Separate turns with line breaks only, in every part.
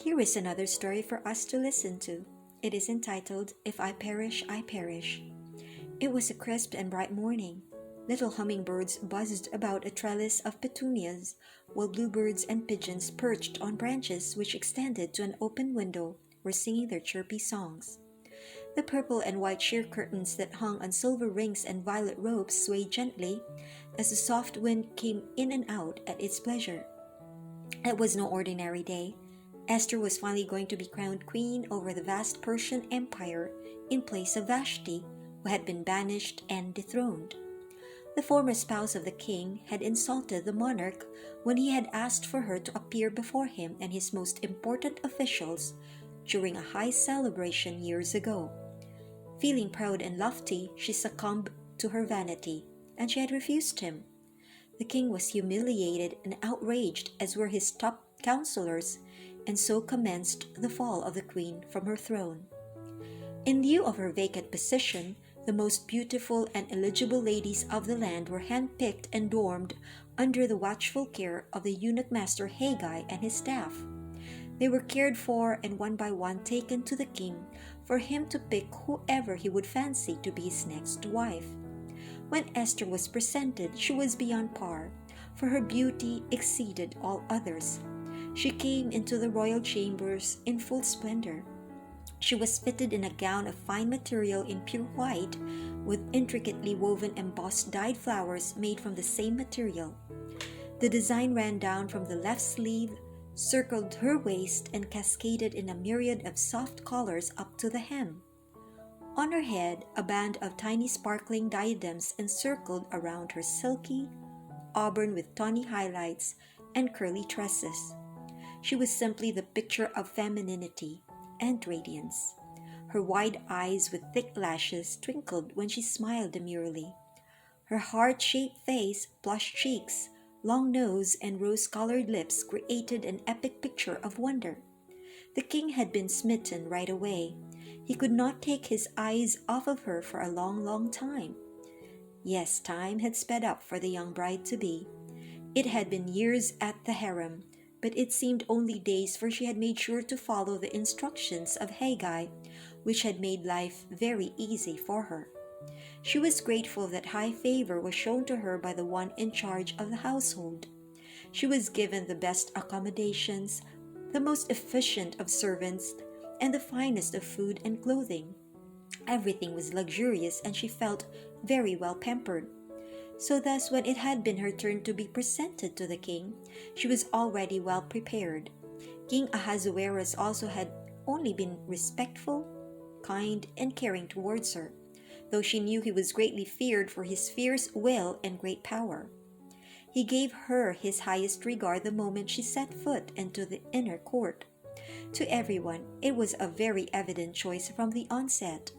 Here is another story for us to listen to. It is entitled, If I Perish, I Perish. It was a crisp and bright morning. Little hummingbirds buzzed about a trellis of petunias, while bluebirds and pigeons perched on branches which extended to an open window were singing their chirpy songs. The purple and white sheer curtains that hung on silver rings and violet ropes swayed gently as the soft wind came in and out at its pleasure. It was no ordinary day. Esther was finally going to be crowned queen over the vast Persian Empire in place of Vashti, who had been banished and dethroned. The former spouse of the king had insulted the monarch when he had asked for her to appear before him and his most important officials during a high celebration years ago. Feeling proud and lofty, she succumbed to her vanity, and she had refused him. The king was humiliated and outraged, as were his top counselors, and so commenced the fall of the queen from her throne. In lieu of her vacant position, the most beautiful and eligible ladies of the land were handpicked and dormed under the watchful care of the eunuch master Haggai and his staff. They were cared for and one by one taken to the king for him to pick whoever he would fancy to be his next wife. When Esther was presented, she was beyond par, for her beauty exceeded all others. She came into the royal chambers in full splendor. She was fitted in a gown of fine material in pure white, with intricately woven embossed dyed flowers made from the same material. The design ran down from the left sleeve, circled her waist, and cascaded in a myriad of soft colors up to the hem. On her head, a band of tiny sparkling diadems encircled around her silky, auburn with tawny highlights and curly tresses. She was simply the picture of femininity and radiance. Her wide eyes with thick lashes twinkled when she smiled demurely. Her heart-shaped face, flushed cheeks, long nose, and rose-colored lips created an epic picture of wonder. The king had been smitten right away. He could not take his eyes off of her for a long, long time. Yes, time had sped up for the young bride-to-be. It had been years at the harem, but it seemed only days, for she had made sure to follow the instructions of Haggai, which had made life very easy for her. She was grateful that high favor was shown to her by the one in charge of the household. She was given the best accommodations, the most efficient of servants, and the finest of food and clothing. Everything was luxurious, and she felt very well pampered. So thus, when it had been her turn to be presented to the king, she was already well prepared. King Ahasuerus also had only been respectful, kind, and caring towards her, though she knew he was greatly feared for his fierce will and great power. He gave her his highest regard the moment she set foot into the inner court. To everyone, it was a very evident choice from the onset,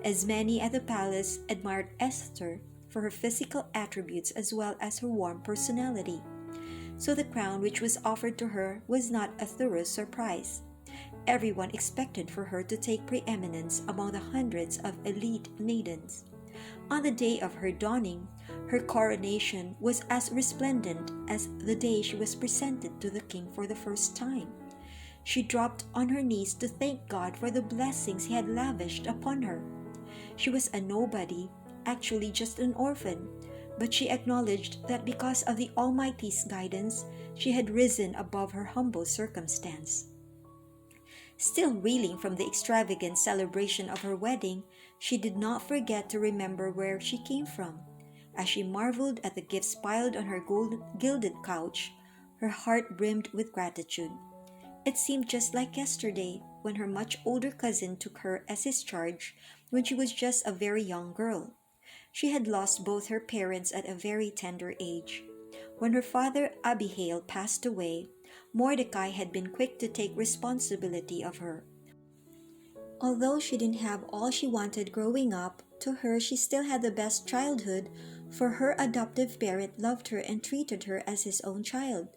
as many at the palace admired Esther for her physical attributes as well as her warm personality. So the crown which was offered to her was not a thorough surprise. Everyone expected for her to take preeminence among the hundreds of elite maidens. On the day of her dawning, her coronation was as resplendent as the day she was presented to the king for the first time. She dropped on her knees to thank God for the blessings he had lavished upon her. She was a nobody, actually just an orphan, but she acknowledged that because of the Almighty's guidance, she had risen above her humble circumstance. Still reeling from the extravagant celebration of her wedding, she did not forget to remember where she came from. As she marveled at the gifts piled on her gilded couch, her heart brimmed with gratitude. It seemed just like yesterday, when her much older cousin took her as his charge when she was just a very young girl. She had lost both her parents at a very tender age. When her father Abihail passed away, Mordecai had been quick to take responsibility of her. Although she didn't have all she wanted growing up, to her she still had the best childhood, for her adoptive parent loved her and treated her as his own child.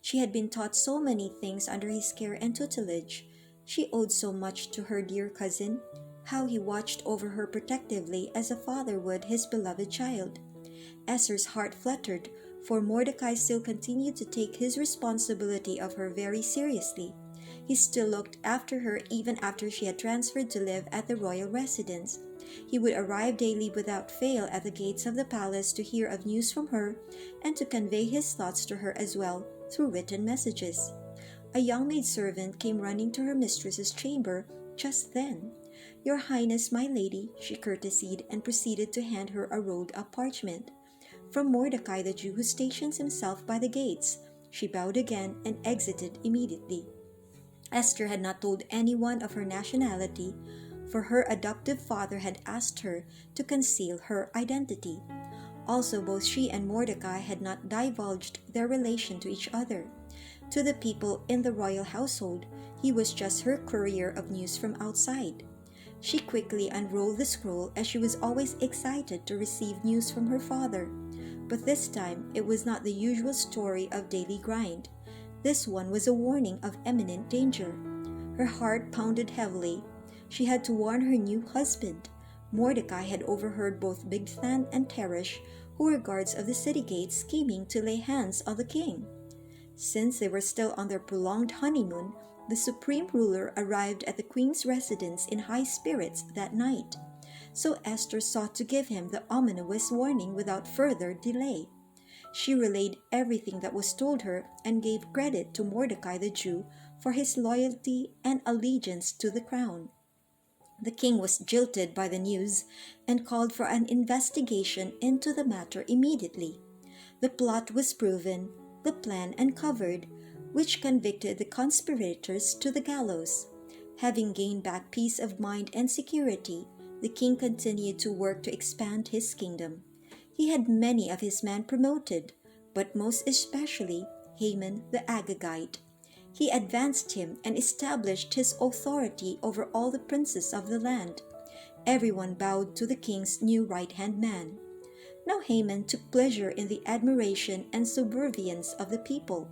She had been taught so many things under his care and tutelage. She owed so much to her dear cousin, how he watched over her protectively as a father would his beloved child. Esther's heart fluttered, for Mordecai still continued to take his responsibility of her very seriously. He still looked after her even after she had transferred to live at the royal residence. He would arrive daily without fail at the gates of the palace to hear of news from her and to convey his thoughts to her as well through written messages. A young maidservant came running to her mistress's chamber just then. "Your Highness, my lady," she courtesied and proceeded to hand her a rolled-up parchment. "From Mordecai the Jew who stations himself by the gates." She bowed again and exited immediately. Esther had not told anyone of her nationality, for her adoptive father had asked her to conceal her identity. Also, both she and Mordecai had not divulged their relation to each other. To the people in the royal household, he was just her courier of news from outside. She quickly unrolled the scroll as she was always excited to receive news from her father. But this time, it was not the usual story of daily grind. This one was a warning of imminent danger. Her heart pounded heavily. She had to warn her new husband. Mordecai had overheard both Bigthan and Teresh, who were guards of the city gates, scheming to lay hands on the king. Since they were still on their prolonged honeymoon, the supreme ruler arrived at the queen's residence in high spirits that night. So Esther sought to give him the ominous warning without further delay. She relayed everything that was told her and gave credit to Mordecai the Jew for his loyalty and allegiance to the crown. The king was jilted by the news and called for an investigation into the matter immediately. The plot was proven, the plan uncovered, which convicted the conspirators to the gallows. Having gained back peace of mind and security, the king continued to work to expand his kingdom. He had many of his men promoted, but most especially Haman the Agagite. He advanced him and established his authority over all the princes of the land. Everyone bowed to the king's new right-hand man. Now Haman took pleasure in the admiration and subservience of the people.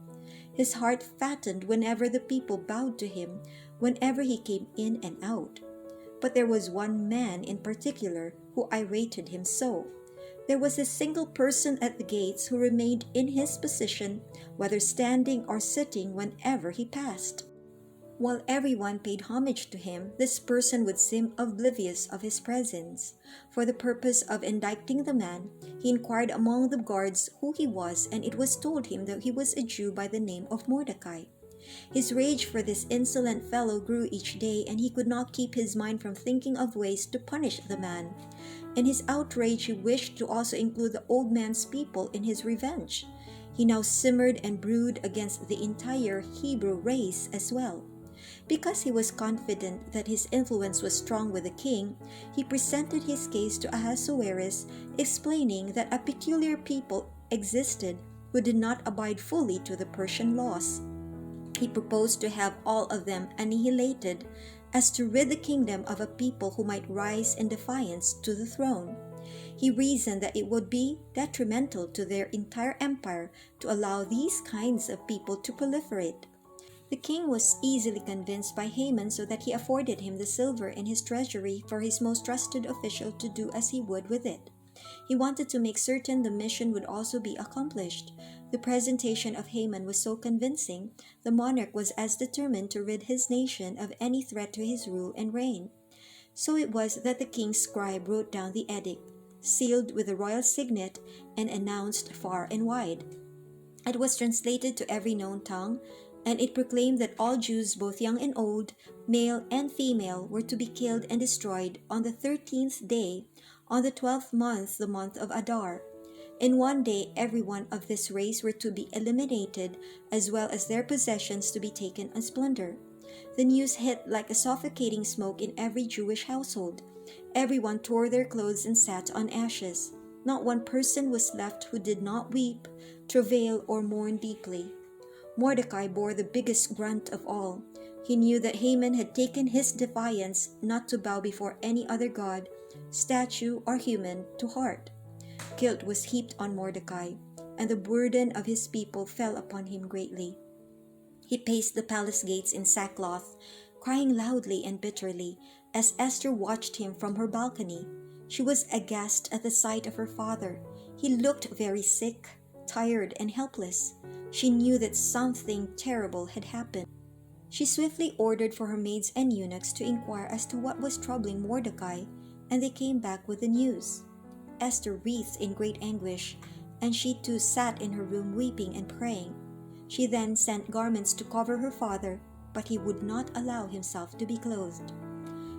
His heart fattened whenever the people bowed to him, whenever he came in and out. But there was one man in particular who irated him so. There was a single person at the gates who remained in his position, whether standing or sitting, whenever he passed. While everyone paid homage to him, this person would seem oblivious of his presence. For the purpose of indicting the man, he inquired among the guards who he was, and it was told him that he was a Jew by the name of Mordecai. His rage for this insolent fellow grew each day, and he could not keep his mind from thinking of ways to punish the man. In his outrage, he wished to also include the old man's people in his revenge. He now simmered and brewed against the entire Hebrew race as well. Because he was confident that his influence was strong with the king, he presented his case to Ahasuerus, explaining that a peculiar people existed who did not abide fully to the Persian laws. He proposed to have all of them annihilated, as to rid the kingdom of a people who might rise in defiance to the throne. He reasoned that it would be detrimental to their entire empire to allow these kinds of people to proliferate. The king was easily convinced by Haman, so that he afforded him the silver in his treasury for his most trusted official to do as he would with it. He wanted to make certain the mission would also be accomplished. The presentation of Haman was so convincing, the monarch was as determined to rid his nation of any threat to his rule and reign. So it was that the king's scribe wrote down the edict, sealed with the royal signet, and announced far and wide. It was translated to every known tongue, and it proclaimed that all Jews, both young and old, male and female, were to be killed and destroyed on the 13th day, on the 12th month, the month of Adar. In one day, every one of this race were to be eliminated, as well as their possessions to be taken as plunder. The news hit like a suffocating smoke in every Jewish household. Everyone tore their clothes and sat on ashes. Not one person was left who did not weep, travail, or mourn deeply. Mordecai bore the biggest grunt of all. He knew that Haman had taken his defiance not to bow before any other god, statue, or human to heart. Guilt was heaped on Mordecai, and the burden of his people fell upon him greatly. He paced the palace gates in sackcloth, crying loudly and bitterly, as Esther watched him from her balcony. She was aghast at the sight of her father. He looked very sick, tired, and helpless. She knew that something terrible had happened. She swiftly ordered for her maids and eunuchs to inquire as to what was troubling Mordecai, and they came back with the news. Esther writhed in great anguish, and she too sat in her room weeping and praying. She then sent garments to cover her father, but he would not allow himself to be clothed.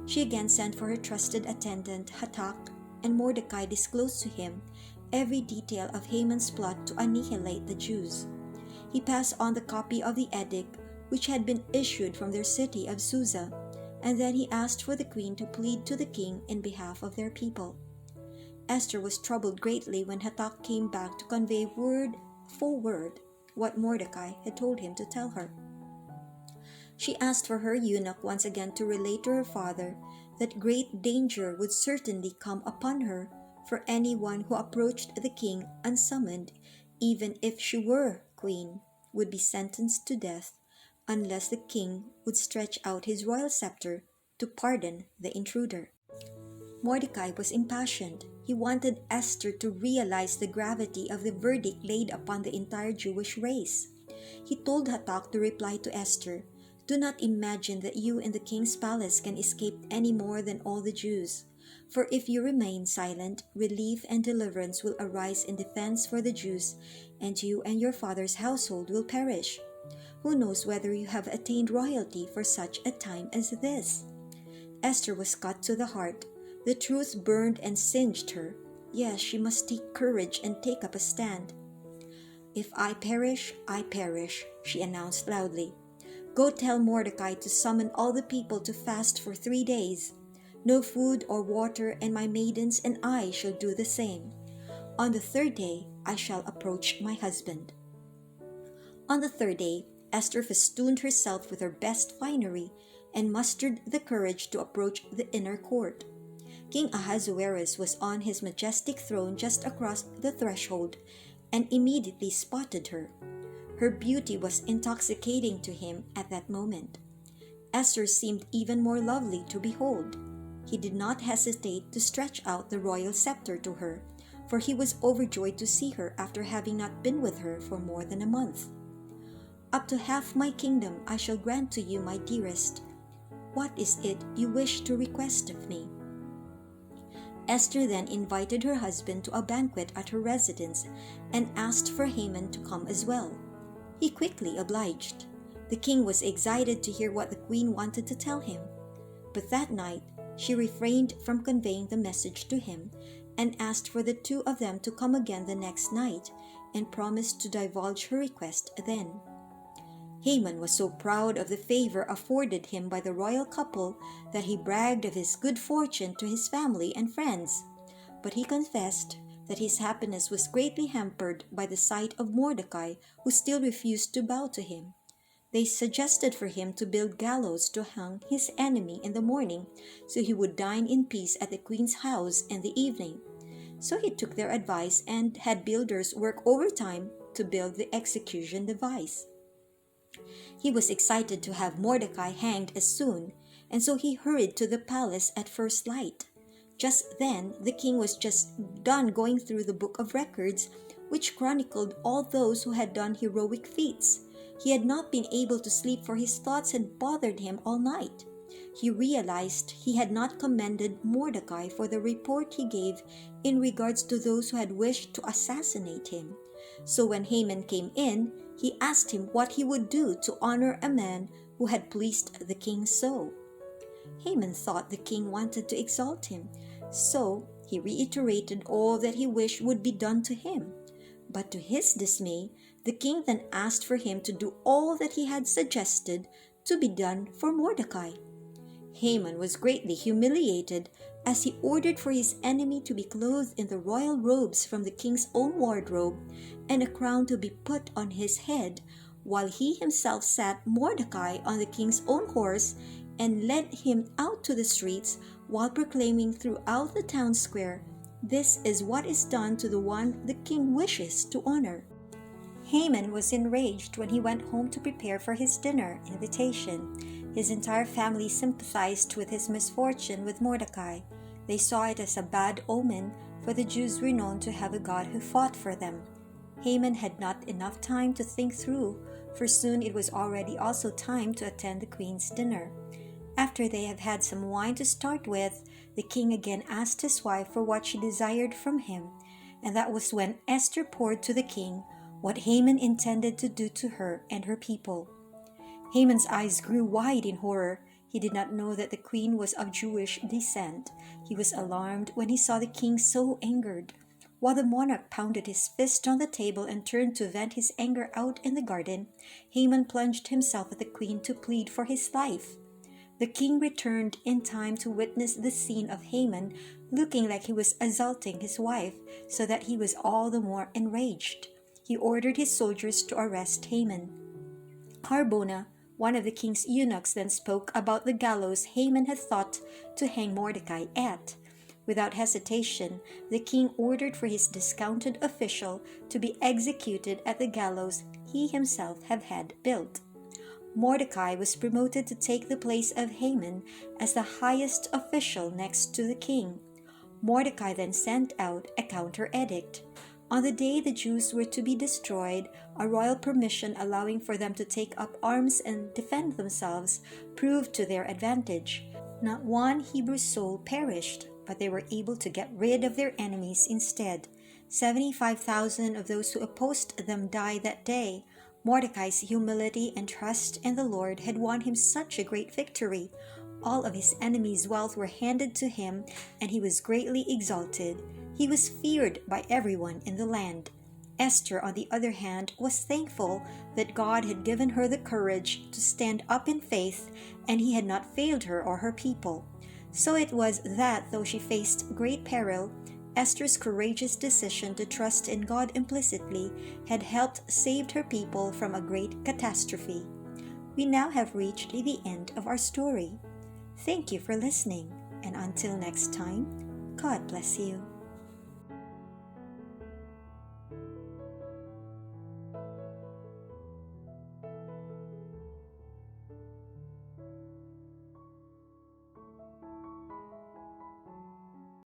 She again sent for her trusted attendant Hathach, and Mordecai disclosed to him every detail of Haman's plot to annihilate the Jews. He passed on the copy of the edict which had been issued from their city of Susa, and then he asked for the queen to plead to the king in behalf of their people. Esther was troubled greatly when Hathach came back to convey word for word what Mordecai had told him to tell her. She asked for her eunuch once again to relate to her father that great danger would certainly come upon her, for anyone who approached the king unsummoned, even if she were queen, would be sentenced to death, unless the king would stretch out his royal scepter to pardon the intruder. Mordecai was impassioned. He wanted Esther to realize the gravity of the verdict laid upon the entire Jewish race. He told Hathach to reply to Esther, "Do not imagine that you in the king's palace can escape any more than all the Jews. For if you remain silent, relief and deliverance will arise in defense for the Jews, and you and your father's household will perish. Who knows whether you have attained royalty for such a time as this?" Esther was cut to the heart. The truth burned and singed her. Yes, she must take courage and take up a stand. "If I perish, I perish," she announced loudly. "Go tell Mordecai to summon all the people to fast for 3 days. No food or water, and my maidens and I shall do the same. On the 3rd day, I shall approach my husband." On the 3rd day, Esther festooned herself with her best finery and mustered the courage to approach the inner court. King Ahasuerus was on his majestic throne just across the threshold and immediately spotted her. Her beauty was intoxicating to him at that moment. Esther seemed even more lovely to behold. He did not hesitate to stretch out the royal scepter to her, for he was overjoyed to see her after having not been with her for more than a month. "Up to half my kingdom I shall grant to you, my dearest. What is it you wish to request of me?" Esther then invited her husband to a banquet at her residence and asked for Haman to come as well. He quickly obliged. The king was excited to hear what the queen wanted to tell him, but that night she refrained from conveying the message to him and asked for the two of them to come again the next night and promised to divulge her request then. Haman was so proud of the favor afforded him by the royal couple that he bragged of his good fortune to his family and friends, but he confessed that his happiness was greatly hampered by the sight of Mordecai, who still refused to bow to him. They suggested for him to build gallows to hang his enemy in the morning, so he would dine in peace at the queen's house in the evening. So he took their advice and had builders work overtime to build the execution device. He was excited to have Mordecai hanged as soon, and so he hurried to the palace at first light. Just then, the king was just done going through the book of records, which chronicled all those who had done heroic feats. He had not been able to sleep, for his thoughts had bothered him all night. He realized he had not commended Mordecai for the report he gave in regards to those who had wished to assassinate him. So when Haman came in, he asked him what he would do to honor a man who had pleased the king so. Haman thought the king wanted to exalt him, so he reiterated all that he wished would be done to him. But to his dismay, the king then asked for him to do all that he had suggested to be done for Mordecai. Haman was greatly humiliated, as he ordered for his enemy to be clothed in the royal robes from the king's own wardrobe and a crown to be put on his head, while he himself sat Mordecai on the king's own horse and led him out to the streets while proclaiming throughout the town square, "This is what is done to the one the king wishes to honor." Haman was enraged when he went home to prepare for his dinner invitation. His entire family sympathized with his misfortune with Mordecai. They saw it as a bad omen, for the Jews were known to have a God who fought for them. Haman had not enough time to think through for soon it was already also time to attend the queen's dinner. After they have had some wine to start with, the king again asked his wife for what she desired from him, and that was when Esther poured to the king what Haman intended to do to her and her people. Haman's eyes grew wide in horror. He did not know that the queen was of Jewish descent. He was alarmed when he saw the king so angered. While the monarch pounded his fist on the table and turned to vent his anger out in the garden, Haman plunged himself at the queen to plead for his life. The king returned in time to witness the scene of Haman looking like he was assaulting his wife, so that he was all the more enraged. He ordered his soldiers to arrest Haman. Harbona, one of the king's eunuchs, then spoke about the gallows Haman had thought to hang Mordecai at. Without hesitation, the king ordered for his discounted official to be executed at the gallows he himself had built. Mordecai was promoted to take the place of Haman as the highest official next to the king. Mordecai then sent out a counter-edict. On the day the Jews were to be destroyed, a royal permission allowing for them to take up arms and defend themselves proved to their advantage. Not one Hebrew soul perished, but they were able to get rid of their enemies instead. 75,000 of those who opposed them died that day. Mordecai's humility and trust in the Lord had won him such a great victory. All of his enemies' wealth were handed to him, and he was greatly exalted. He was feared by everyone in the land. Esther, on the other hand, was thankful that God had given her the courage to stand up in faith, and he had not failed her or her people. So it was that, though she faced great peril, Esther's courageous decision to trust in God implicitly had helped save her people from a great catastrophe. We now have reached the end of our story. Thank you for listening, and until next time, God bless you.